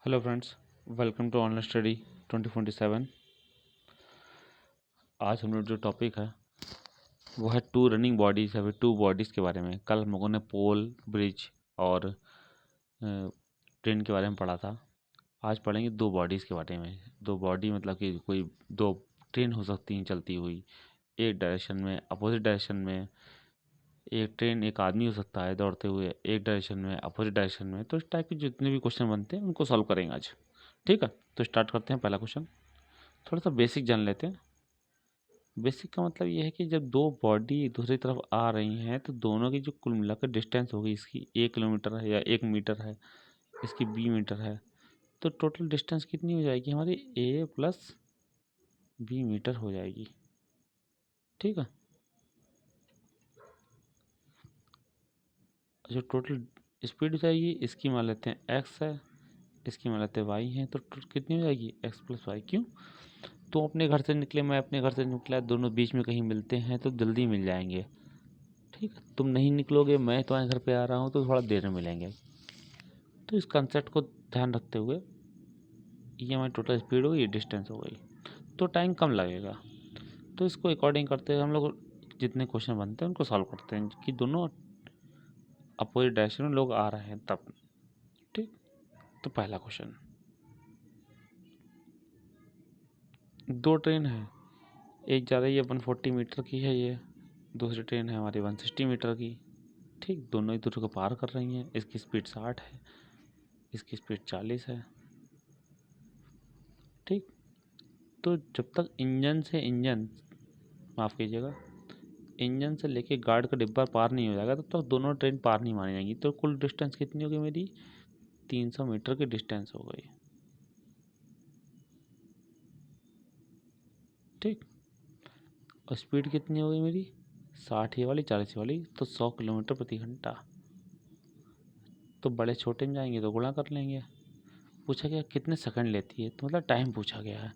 Hello friends, welcome to online study 2047। आज हम लोग जो टॉपिक है वो है टू रनिंग बॉडीज़ या फिर टू बॉडीज़ के बारे में। कल हम लोगों ने पोल, ब्रिज और ट्रेन के बारे में पढ़ा था। आज पढ़ेंगे दो बॉडीज़ के बारे में। दो बॉडी मतलब कि कोई दो ट्रेन हो सकती हैं चलती हुई एक डायरेक्शन में, अपोजिट डायरेक्शन में। एक ट्रेन एक आदमी हो सकता है दौड़ते हुए एक डायरेक्शन में, अपोजिट डायरेक्शन में। तो इस टाइप के जितने भी क्वेश्चन बनते हैं उनको सॉल्व करेंगे आज। ठीक है, तो स्टार्ट करते हैं। पहला क्वेश्चन थोड़ा सा बेसिक जान लेते हैं। बेसिक का मतलब ये है कि जब दो बॉडी दूसरी तरफ आ रही हैं तो दोनों की जो कुल मिलाकर डिस्टेंस होगी, इसकी 1 किलोमीटर है या 1 मीटर है, इसकी 20 मीटर है, तो टोटल डिस्टेंस कितनी हो जाएगी हमारी? A+B मीटर हो जाएगी। ठीक है, जो टोटल स्पीड हो जाएगी इसकी मान लेते हैं x है, इसकी मान लेते हैं y है, तो कितनी हो जाएगी x+y। क्यों? तुम अपने घर से निकले, मैं अपने घर से निकला, दोनों बीच में कहीं मिलते हैं तो जल्दी मिल जाएंगे। ठीक है, तुम नहीं निकलोगे, मैं तुम्हारे घर पे आ रहा हूँ तो थोड़ा देर में मिलेंगे। तो इस कंसेप्ट को ध्यान रखते हुए ये हमारी टोटल स्पीड हो गई, डिस्टेंस हो गई, तो टाइम कम लगेगा। तो इसको अकॉर्डिंग करते हुए हम लोग जितने क्वेश्चन बनते हैं उनको सॉल्व करते हैं कि दोनों अपोजिट डायरेक्शन में लोग आ रहे हैं तब। ठीक, तो पहला क्वेश्चन, दो ट्रेन है, एक जा रही है 140 मीटर की है ये, दूसरी ट्रेन है हमारी 160 मीटर की। ठीक, दोनों एक दूसरे को पार कर रही हैं। इसकी स्पीड 60 है, इसकी स्पीड 40 है। ठीक, तो जब तक इंजन माफ़ कीजिएगा, इंजन से लेके गार्ड का डिब्बा पार नहीं हो जाएगा तब तक दोनों ट्रेन पार नहीं मानी जाएंगी। तो कुल डिस्टेंस कितनी होगी मेरी? 300 मीटर की डिस्टेंस हो गई। ठीक, और स्पीड कितनी हो गई मेरी? 60 ये वाली, 40 वाली, तो 100 किलोमीटर प्रति घंटा। तो बड़े छोटे में जाएंगे तो गुणा कर लेंगे। पूछा गया कितने सेकंड लेती है, तो मतलब टाइम पूछा गया है।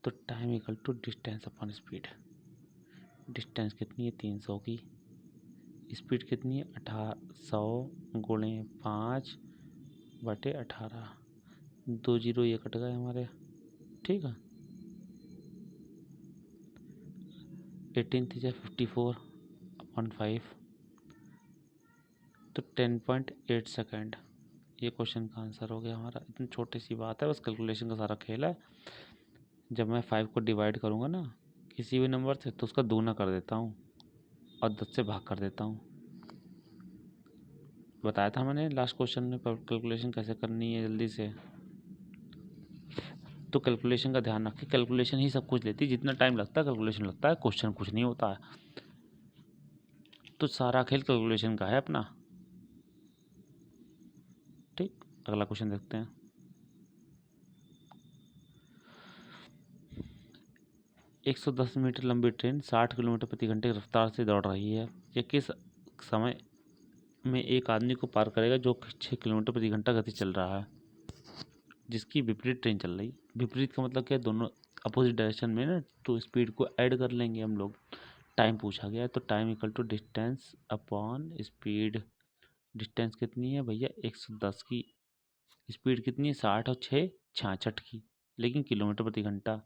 तो time equal to distance upon speed. Distance कितनी है? 300 की। स्पीड कितनी है? 100 गुणे 5/18। 2 जीरो ये कट गए हमारे। ठीक है, 18 3 54/5, तो 10.8 सेकेंड। ये क्वेश्चन का आंसर हो गया हमारा। इतनी छोटी सी बात है, बस कैलकुलेशन का सारा खेल है। जब मैं 5 को डिवाइड करूँगा ना किसी भी नंबर से तो उसका दूना कर देता हूँ और 10 से भाग कर देता हूँ। बताया था मैंने लास्ट क्वेश्चन में कैलकुलेशन कैसे करनी है जल्दी से। तो कैलकुलेशन का ध्यान रखें, कैलकुलेशन ही सब कुछ लेती है। जितना टाइम लगता है कैलकुलेशन लगता है, क्वेश्चन कुछ नहीं होता है। तो सारा खेल कैलकुलेशन का है अपना। ठीक, अगला क्वेश्चन देखते हैं। 110 मीटर लंबी ट्रेन 60 किलोमीटर प्रति घंटे की रफ्तार से दौड़ रही है। यह किस समय में एक आदमी को पार करेगा जो 6 किलोमीटर प्रति घंटा गति चल रहा है? जिसकी विपरीत ट्रेन चल रही। विपरीत का मतलब क्या है? दोनों अपोजिट डायरेक्शन में ना, तो स्पीड को ऐड कर लेंगे हम लोग। टाइम पूछा गया है तो time equal to distance upon speed. Distance कितनी है भैया? 110 की। स्पीड कितनी है? 60 और 6 66 की, लेकिन किलोमीटर प्रति घंटा,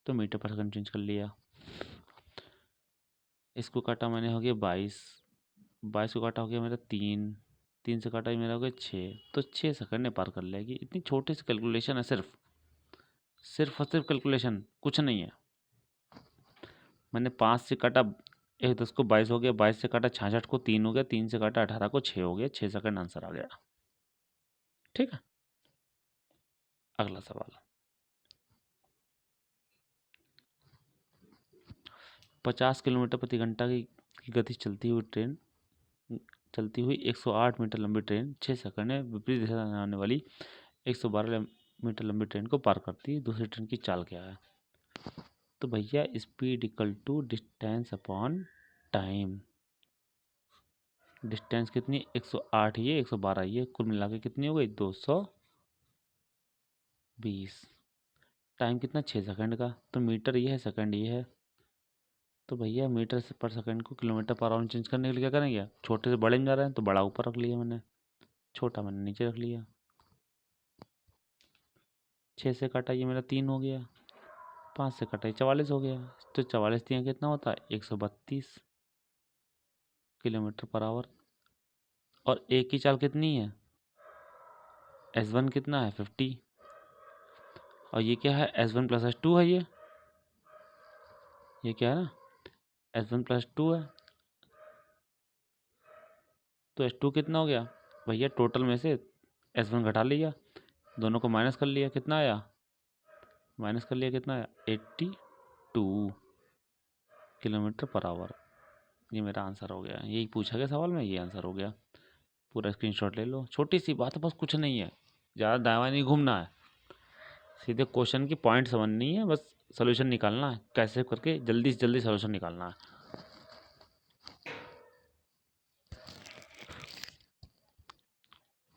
तो मीटर पर सेकंड चेंज कर लिया। इसको काटा मैंने, हो गया 22। 22 को काटा हो गया मेरा 3। 3 से काटा मेरा हो गया 6, तो 6 सेकंड में पार कर लेगी। इतनी छोटी सी कैलकुलेशन है, सिर्फ और सिर्फ कैलकुलेशन, कुछ नहीं है। मैंने 5 से काटा 110 को 22 हो गया, 22 से काटा 66 को 3 हो गया, 3 से काटा 18 को 6 हो गया, 6 सेकंड आंसर आ गया। ठीक है, अगला सवाल। 50 किलोमीटर प्रति घंटा की गति चलती हुई 108 मीटर लंबी ट्रेन 6 सेकंड में विपरीत दिशा में आने वाली 112 मीटर लंबी ट्रेन को पार करती है। दूसरी ट्रेन की चाल क्या है? तो भैया speed equal to distance upon time. Distance कितनी? 108 ये 112 ये, कुल मिला के कितनी हो गई? 220। टाइम कितना? 6 सेकंड का। तो मीटर ये है, सेकंड ये है, तो भैया मीटर से पर सेकंड को किलोमीटर पर आवर चेंज करने के लिए क्या करेंगे? छोटे से बड़े में जा रहे हैं तो बड़ा ऊपर रख लिया मैंने, छोटा मैंने नीचे रख लिया। 6 से काटा ये मेरा 3 हो गया, 5 से काटा ये 44 हो गया। तो 44 3 कितना होता है 132 किलोमीटर पर आवर। और एक की चाल कितनी है, S1 कितना है 50, और ये क्या है S1 प्लस S2 है। ये क्या है ना S1 प्लस 2 है। तो S2 कितना हो गया भैया, टोटल में से S1 घटा लिया, दोनों को माइनस कर लिया, कितना आया, माइनस कर लिया कितना आया 82 किलोमीटर पर आवर। ये मेरा आंसर हो गया, यही पूछा गया सवाल में, ये आंसर हो गया। पूरा स्क्रीनशॉट ले लो, छोटी सी बात है, बस कुछ नहीं है, ज़्यादा दावा नहीं घूमना है, सीधे क्वेश्चन की पॉइंट समझनी है, बस सोल्यूशन निकालना है, कैसे करके जल्दी से जल्दी सोल्यूशन निकालना है।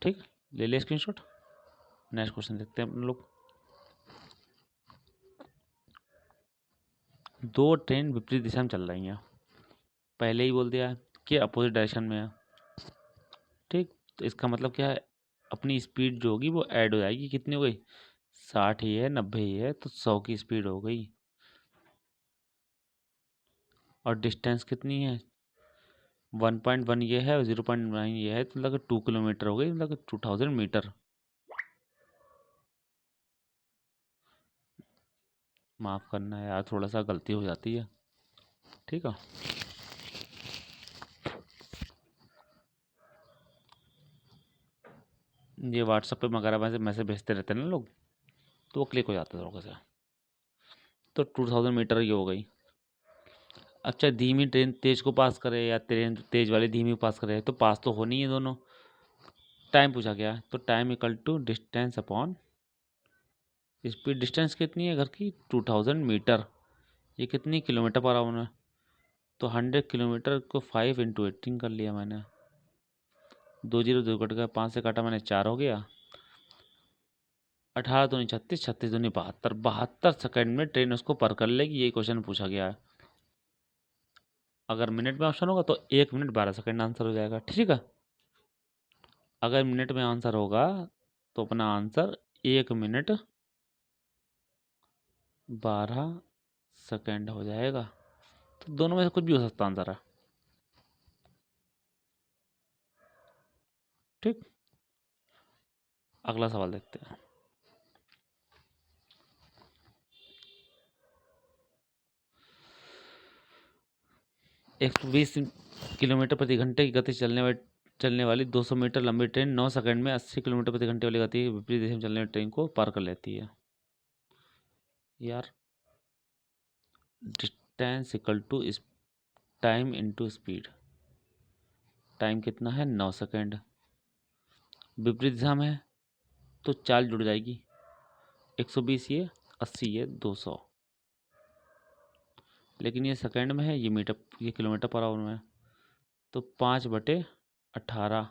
ठीक, ले ले स्क्रीनशॉट। नेक्स्ट क्वेश्चन देखते हैं अपन लोग। दो ट्रेन विपरीत दिशा में चल रही हैं, पहले ही बोल दिया है कि अपोजिट डायरेक्शन में है। ठीक, तो इसका मतलब क्या है, अपनी स्पीड जो होगी वो ऐड हो जाएगी, कितनी हो गई 60 ही है 90 ही है, तो 100 की स्पीड हो गई। और डिस्टेंस कितनी है 1.1 ये है और 0.9 ये है, तो मतलब 2 किलोमीटर हो गई, मतलब 2000 मीटर। माफ़ करना यार, थोड़ा सा गलती हो जाती है। ठीक है, ये व्हाट्सएप पे वगैरह में से मैसेज भेजते रहते हैं ना लोग, तो वो क्लिक हो जाता है थोड़ा सा। तो 2000 मीटर ये हो गई। अच्छा, धीमी ट्रेन तेज को पास करे या ट्रेन तेज वाली धीमी को पास करे, तो पास तो होनी है दोनों। टाइम पूछा गया है, तो time equal to distance upon speed. Distance कितनी है घर की 2000 मीटर, ये कितनी किलोमीटर पर आवर है, तो 100 किलोमीटर को 5 इंटू 18 कर लिया मैंने। 2 जीरो 2 कट गया, 5 से काटा मैंने 4 हो गया, 18 दूनी 36, 36 दूनी 72, 72 सेकंड में ट्रेन उसको पार कर लेगी, ये क्वेश्चन पूछा गया है। अगर मिनट में ऑप्शन होगा तो 1 मिनट 12 सेकंड आंसर हो जाएगा। ठीक है, अगर मिनट में आंसर होगा तो अपना आंसर 1 मिनट 12 सेकंड हो जाएगा। तो दोनों में से कुछ भी हो सकता आंसर है। ठीक, अगला सवाल देखते हैं। 120 किलोमीटर प्रति घंटे की गति से चलने वाली 200 मीटर लंबी ट्रेन 9 सेकंड में 80 किलोमीटर प्रति घंटे वाली गति के विपरीत दिशा में चलने वाली ट्रेन को पार कर लेती है। यार, distance equal to time into speed. Time कितना है 9 सेकंड, विपरीत दिशा में है तो चाल जुड़ जाएगी, 120 ये 80 ये 200, लेकिन ये सेकंड में है, ये किलोमीटर पर आवर में है। तो 5/18,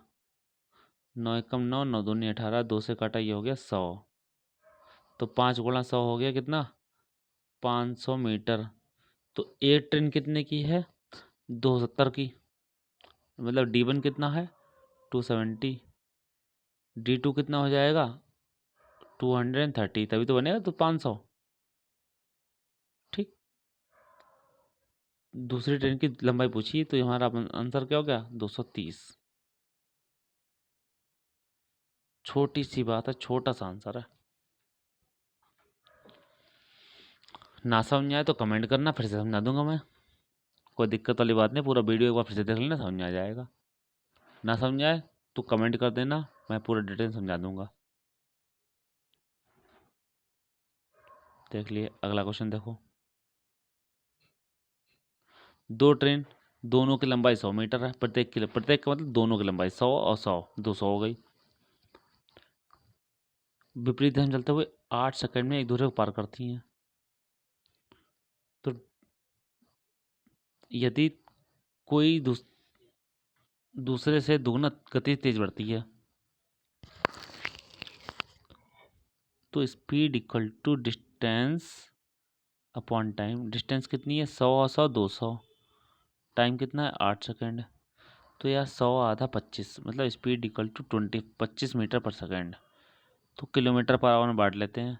9 एकम 9, 9 दूनी 18, 2 से काटा ये हो गया 100, तो 5 गुणा 100 हो गया कितना 500 मीटर। तो एक ट्रेन कितने की है 270 की, मतलब D1 कितना है 270, D2 कितना हो जाएगा 230, तभी तो बनेगा तो 500। ठीक, दूसरी ट्रेन की लंबाई पूछी तो हमारा आंसर क्या हो गया 230। छोटी सी बात है, छोटा सा आंसर है। ना समझ आए तो कमेंट करना, फिर से समझा दूंगा मैं, कोई दिक्कत वाली बात नहीं, पूरा वीडियो एक बार फिर से देख लेना, समझ में आ जाएगा। ना समझ आए तो कमेंट कर देना, मैं पूरा डिटेल समझा दूंगा। देख लिए, अगला क्वेश्चन देखो। दो ट्रेन, दोनों की लंबाई 100 मीटर है, प्रत्येक का मतलब दोनों की लंबाई 100 और 100 200 हो गई। विपरीत दिशा में चलते हुए 8 सेकंड में एक दूसरे को पार करती हैं। तो यदि कोई दूसरे से दुगना गति तेज बढ़ती है, तो speed equal to distance upon time. Distance कितनी है 100 और 100 200, टाइम कितना है 8 सेकंड। तो यार 100 आधा 25, मतलब स्पीड इक्वल टू 25 मीटर पर सेकंड। तो किलोमीटर पर आवर में बांट लेते हैं,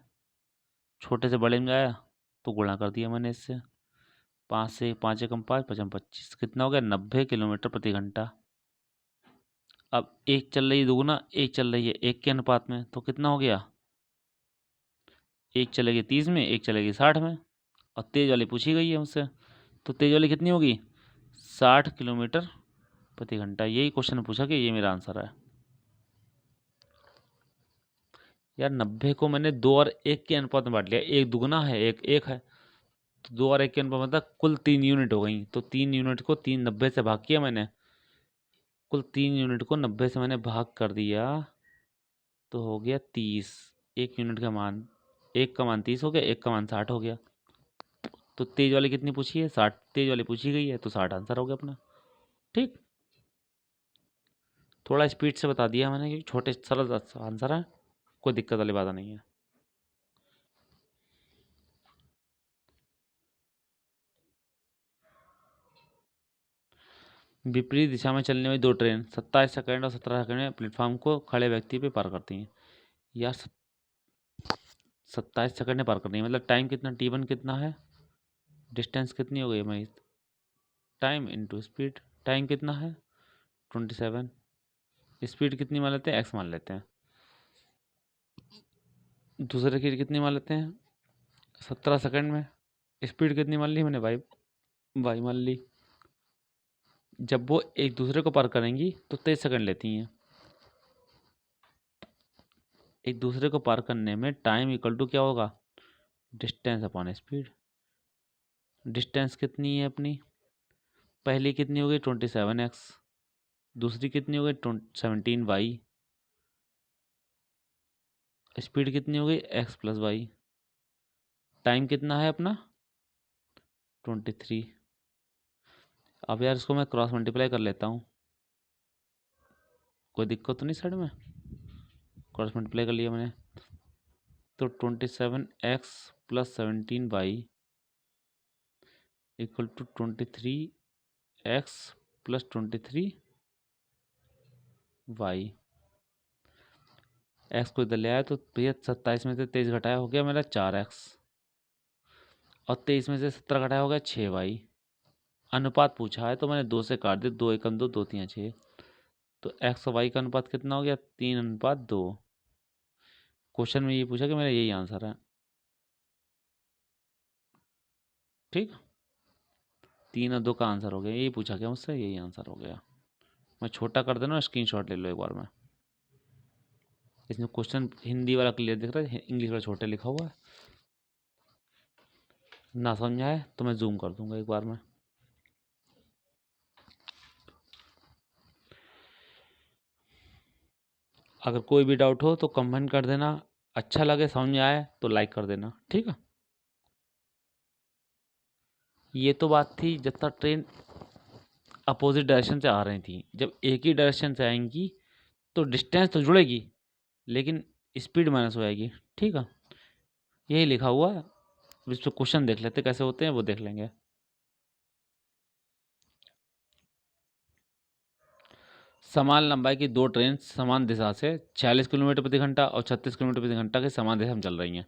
छोटे से बड़े में आया तो गुणा कर दिया मैंने इससे। 5 से 5 एकम 5, 5 25, कितना हो गया 90 किलोमीटर प्रति घंटा। अब एक चल रही है दुगुना, एक चल रही है एक के अनुपात में, तो कितना हो गया, एक चलेगी 30 में, एक चलेगी 60 में। और तेज वाली पूछी गई है मुझसे, तो तेज वाली कितनी होगी 60 किलोमीटर प्रति घंटा। यही क्वेश्चन पूछा कि ये मेरा आंसर है। यार 90 को मैंने 2 और 1 के अनुपात में बांट लिया, एक दुगुना है एक एक है, तो 2 और 1 के अनुपात मतलब कुल 3 यूनिट हो गई। तो 3 यूनिट को 90 से भाग किया मैंने, कुल 3 यूनिट को 90 से मैंने भाग कर दिया तो हो गया 30। एक यूनिट का मान, एक का मान 30 हो गया, एक का मान 60 हो गया। तो तेज वाली कितनी पूछी है 60, तेज वाली पूछी गई है तो 60 आंसर हो गया अपना। ठीक, थोड़ा स्पीड से बता दिया मैंने कि छोटे सरल आंसर है, कोई दिक्कत वाली बात नहीं है। विपरीत दिशा में चलने वाली दो ट्रेन 27 सेकंड और 17 सेकंड में प्लेटफॉर्म को खड़े व्यक्ति पे पार करती हैं। यार 27 सेकंड में पार करनी है, मतलब टाइम कितना, T1 कितना है, डिस्टेंस कितनी हो गई हमारी, टाइम इनटू स्पीड, टाइम कितना है 27, स्पीड कितनी मान लेते हैं, x मान लेते हैं, दूसरे की कितनी मान लेते हैं 17 सेकंड में, स्पीड कितनी मान ली मैंने y मान ली। जब वो एक दूसरे को पार करेंगी तो 23 सेकंड लेती हैं। एक दूसरे को पार करने में टाइम इक्वल टू क्या होगा, डिस्टेंस अपॉन स्पीड। डिस्टेंस कितनी है अपनी, पहली कितनी हो गई 27x, दूसरी कितनी हो गई 17y, स्पीड कितनी हो गई x प्लस वाई, टाइम कितना है अपना 23। अब यार इसको मैं क्रॉस मल्टीप्लाई कर लेता हूँ, कोई दिक्कत तो नहीं साइड में, क्रॉस मल्टीप्लाई कर लिया मैंने, तो 27x plus 17y equal to 23x plus 23y। X को इधर ले आया तो भैया 27 में से 23 घटाया हो गया मेरा 4x, और 23 में से 17 घटाया हो गया 6y। अनुपात पूछा है तो मैंने 2 से काट दिया, 2 एकम 2, 2 3 6, तो x और y का अनुपात कितना हो गया 3:2। क्वेश्चन में ये पूछा कि मेरा यही आंसर है। ठीक, 3 और 2 का आंसर हो गया, यही पूछा गया मुझसे, यही आंसर हो गया। मैं छोटा कर देना, स्क्रीनशॉट ले लो एक बार में। इसमें क्वेश्चन हिंदी वाला क्लियर दिख रहा है, इंग्लिश वाला छोटे लिखा हुआ है, ना समझ आए तो मैं जूम कर दूंगा एक बार में। अगर कोई भी डाउट हो तो कमेंट कर देना, अच्छा लगे समझ में आए तो लाइक कर देना। ठीक है, ये तो बात थी जब तक ट्रेन अपोजिट डायरेक्शन से आ रही थी, जब एक ही डायरेक्शन से आएंगी तो डिस्टेंस तो जुड़ेगी लेकिन स्पीड माइनस हो जाएगी। ठीक है, यही लिखा हुआ है, इस पर क्वेश्चन देख लेते कैसे होते हैं, वो देख लेंगे। समान लंबाई की दो ट्रेन समान दिशा से 46 किलोमीटर प्रति घंटा और 36 किलोमीटर प्रति घंटा की समान दिशा में चल रही हैं।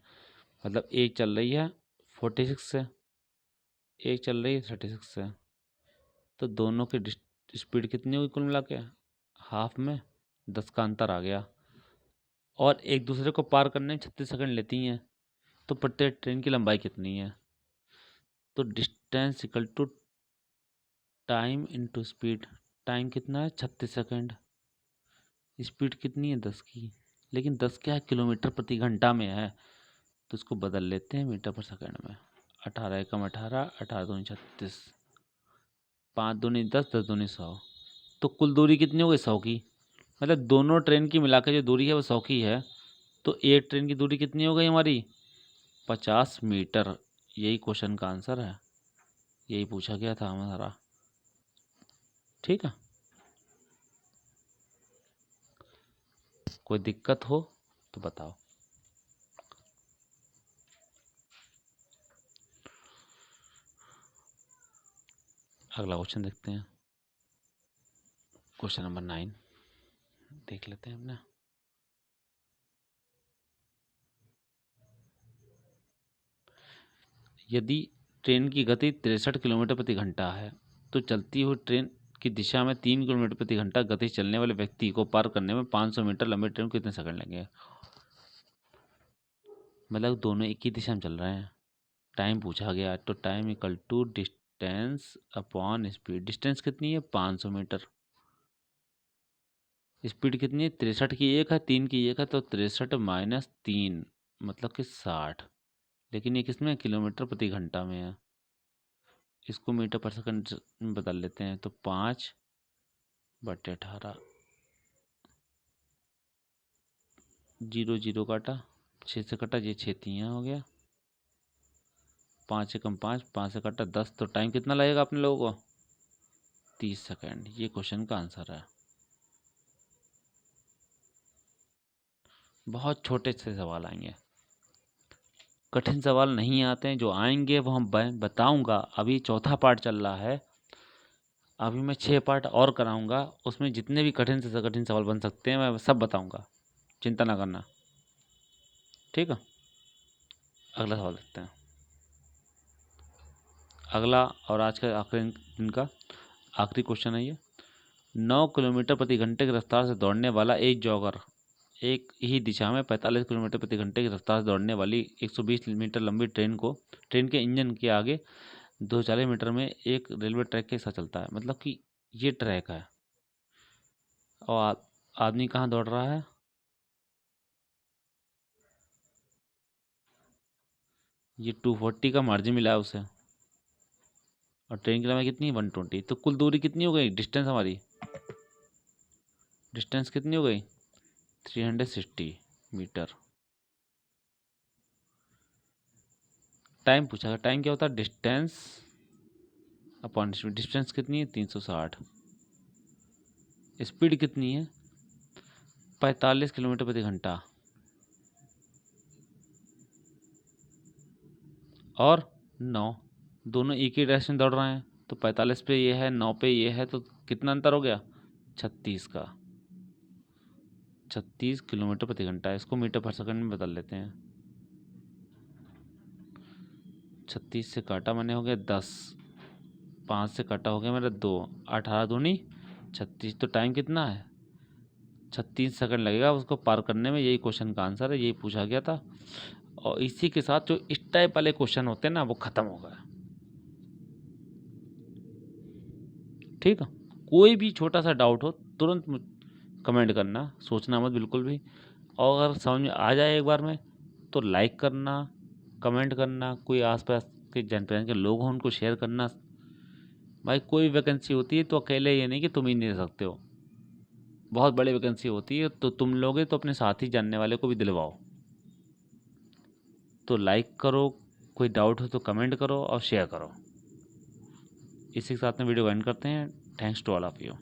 मतलब एक चल रही है 46 से, एक चल रही है 36 से, तो दोनों की स्पीड कितनी होगी कुल मिला के, हाफ में 10 का अंतर आ गया, और एक दूसरे को पार करने में 36 सेकंड लेती हैं, तो प्रत्येक ट्रेन की लंबाई कितनी है, तो distance equal to time into speed. Time कितना है 36 सेकंड, स्पीड कितनी है 10 की, लेकिन 10 क्या है किलोमीटर प्रति घंटा में है, तो इसको बदल लेते हैं मीटर पर सेकंड में। 18 एकम 18, 18 दूनी 36, 5 दूनी 10, 10 दूनी 100, तो कुल दूरी कितनी हो गई 100 की, मतलब दोनों ट्रेन की मिला के जो दूरी है वो 100 की है, तो एक ट्रेन की दूरी कितनी हो गई हमारी 50 मीटर। यही क्वेश्चन का आंसर है, यही पूछा गया था हमारा। ठीक है, कोई दिक्कत हो तो बताओ। अगला क्वेश्चन देखते हैं, क्वेश्चन नंबर 9 देख लेते हैं अपना। यदि ट्रेन की गति 63 किलोमीटर प्रति घंटा है तो चलती हुई ट्रेन की दिशा में 3 किलोमीटर प्रति घंटा गति चलने वाले व्यक्ति को पार करने में 500 मीटर लंबी ट्रेन को कितने सेकंड लगेंगे। मतलब दोनों एक ही दिशा में चल रहे हैं। टाइम पूछा गया तो time equal to distance upon speed. Distance कितनी है 500 मीटर। स्पीड कितनी है 63 की 1 है 3 की 1 है तो 63 माइनस 3 मतलब कि 60। लेकिन ये किसमें किलोमीटर प्रति घंटा में है। इसको मीटर पर सेकंड में बदल लेते हैं तो 5/18। 0 0 काटा 6 से कटा ये 6 3 हो गया। 5 से कम 5 5 से कटा 10 तो टाइम कितना लगेगा अपने लोगों को 30 सेकंड। ये क्वेश्चन का आंसर है। बहुत छोटे से सवाल आएंगे, कठिन सवाल नहीं आते हैं। जो आएंगे वो हम बताऊंगा। अभी चौथा पार्ट चल रहा है, अभी मैं 6 पार्ट और कराऊंगा। उसमें जितने भी कठिन से कठिन सवाल बन सकते हैं मैं सब बताऊंगा, चिंता ना करना। ठीक है, अगला सवाल देखते हैं। अगला और आज का आखिरी दिन का आखिरी क्वेश्चन है ये। 9 किलोमीटर प्रति घंटे की रफ्तार से दौड़ने वाला एक जॉगर एक ही दिशा में 45 किलोमीटर प्रति घंटे की रफ्तार से दौड़ने वाली 120 मीटर लंबी ट्रेन के इंजन के आगे 240 मीटर में एक रेलवे ट्रैक के साथ चलता है। मतलब कि ये ट्रैक है और आदमी कहाँ दौड़ रहा है। ये 240 का मार्जिन मिला है उसे और ट्रेन की लंबाई कितनी है 120। तो कुल दूरी कितनी हो गई, डिस्टेंस हमारी डिस्टेंस कितनी हो गई 360 मीटर। टाइम पूछा, टाइम क्या होता है डिस्टेंस अपॉन स्पीड। डिस्टेंस कितनी है 360। स्पीड कितनी है 45 किलोमीटर प्रति घंटा और 9 दोनों एक ही डायरेक्शन दौड़ रहे हैं। तो 45 पे ये है 9 पे ये है तो कितना अंतर हो गया 36 का। 36 किलोमीटर प्रति घंटा। इसको मीटर पर सेकंड में बदल लेते हैं। 36 से काटा मैंने हो गया 10, 5 से काटा हो गया मेरा 2, 18 दूनी 36। तो टाइम कितना है 36 सेकंड लगेगा उसको पार करने में। यही क्वेश्चन का आंसर है, यही पूछा गया था। और इसी के साथ जो इस टाइप वाले क्वेश्चन होते हैं ना वो ख़त्म हो गए। ठीक है, कोई भी छोटा सा डाउट हो तुरंत कमेंट करना, सोचना मत बिल्कुल भी। और अगर समझ में आ जाए एक बार में तो लाइक करना, कमेंट करना। कोई आसपास के जान पहचान के लोग हों उनको शेयर करना। भाई कोई वैकेंसी होती है तो अकेले ये नहीं कि तुम ही नहीं दे सकते हो, बहुत बड़ी वैकेंसी होती है तो तुम लोगे तो अपने साथी जानने वाले को भी दिलवाओ। तो लाइक करो, कोई डाउट हो तो कमेंट करो और शेयर करो। इसी के साथ में वीडियो एंड करते हैं। Thanks to all of you.